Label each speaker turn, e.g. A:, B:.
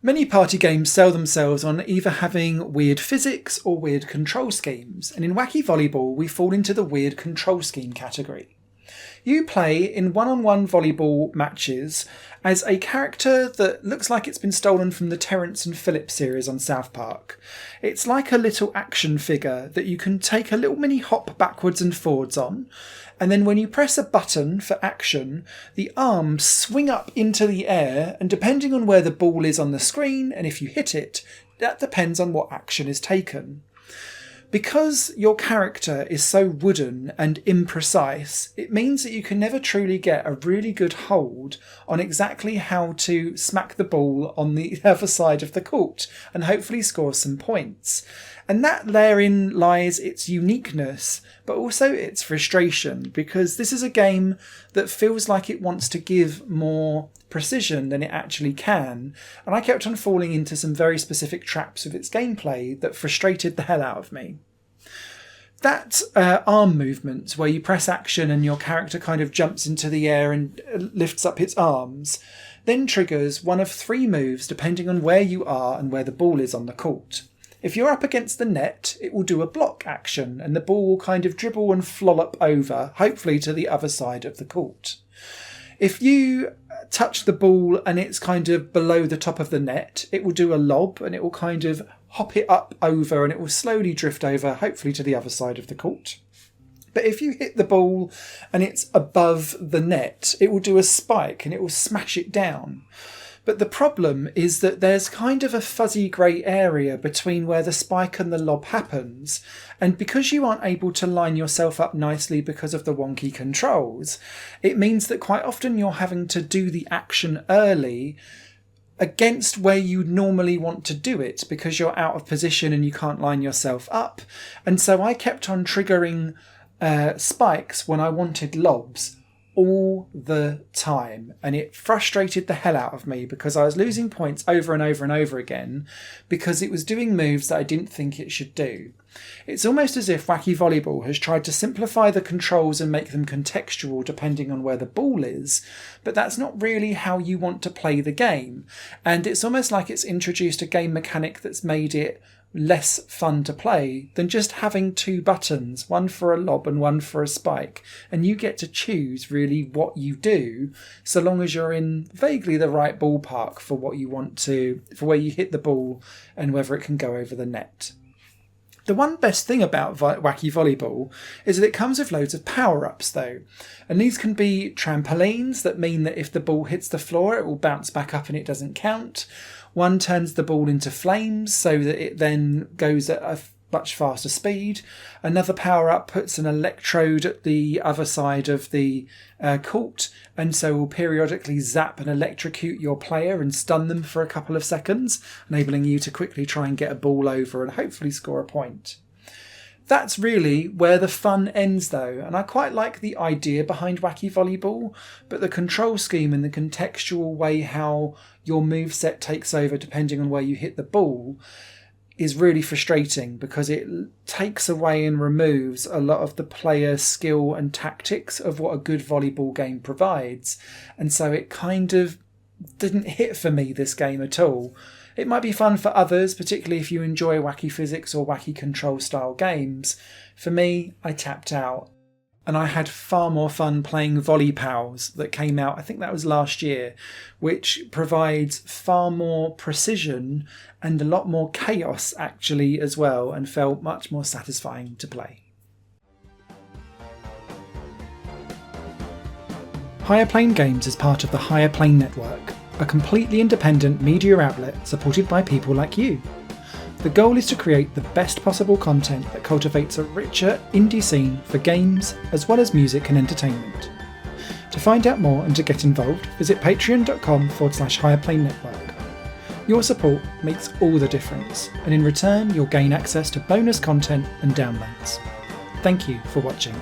A: Many party games sell themselves on either having weird physics or weird control schemes, and in Wacky Volleyball we fall into the weird control scheme category. You play in one-on-one volleyball matches as a character that looks like it's been stolen from the Terrance and Phillip series on South Park. It's like a little action figure that you can take a little mini hop backwards and forwards on, and then when you press a button for action, the arms swing up into the air, and depending on where the ball is on the screen and if you hit it, that depends on what action is taken. Because your character is so wooden and imprecise, it means that you can never truly get a really good hold on exactly how to smack the ball on the other side of the court and hopefully score some points. And that therein lies its uniqueness, but also its frustration, because this is a game that feels like it wants to give more precision than it actually can, and I kept on falling into some very specific traps of its gameplay that frustrated the hell out of me. That arm movement, where you press action and your character kind of jumps into the air and lifts up its arms, then triggers one of 3 moves depending on where you are and where the ball is on the court. If you're up against the net, it will do a block action and the ball will kind of dribble and flollop over, hopefully to the other side of the court. If you touch the ball and it's kind of below the top of the net, it will do a lob and it will kind of hop it up over and it will slowly drift over, hopefully to the other side of the court. But if you hit the ball and it's above the net, it will do a spike and it will smash it down. But the problem is that there's kind of a fuzzy grey area between where the spike and the lob happens, and because you aren't able to line yourself up nicely because of the wonky controls, it means that quite often you're having to do the action early against where you normally want to do it because you're out of position and you can't line yourself up. And so I kept on triggering spikes when I wanted lobs all the time, and it frustrated the hell out of me because I was losing points over and over and over again because it was doing moves that I didn't think it should do. It's almost as if Wacky Volleyball has tried to simplify the controls and make them contextual depending on where the ball is, but that's not really how you want to play the game, and it's almost like it's introduced a game mechanic that's made it less fun to play than just having 2 buttons, one for a lob and one for a spike, and you get to choose really what you do so long as you're in vaguely the right ballpark for what you want to, for where you hit the ball and whether it can go over the net. The one best thing about Wacky Volleyball is that it comes with loads of power-ups though, and these can be trampolines that mean that if the ball hits the floor it will bounce back up and it doesn't count. One turns the ball into flames so that it then goes at a much faster speed. Another power-up puts an electrode at the other side of the court, and so will periodically zap and electrocute your player and stun them for a couple of seconds, enabling you to quickly try and get a ball over and hopefully score a point. That's really where the fun ends though, and I quite like the idea behind Wacky Volleyball, but the control scheme and the contextual way how your moveset takes over depending on where you hit the ball is really frustrating because it takes away and removes a lot of the player skill and tactics of what a good volleyball game provides, and so it kind of didn't hit for me, this game, at all. It might be fun for others, particularly if you enjoy wacky physics or wacky control style games. For me, I tapped out. And I had far more fun playing Volley Pals that came out, I think that was last year, which provides far more precision and a lot more chaos actually as well, and felt much more satisfying to play. Higher Plane Games is part of the Higher Plane Network, a completely independent media outlet supported by people like you. The goal is to create the best possible content that cultivates a richer indie scene for games as well as music and entertainment. To find out more and to get involved, visit patreon.com/higherplane-network. Your support makes all the difference, and in return you'll gain access to bonus content and downloads. Thank you for watching.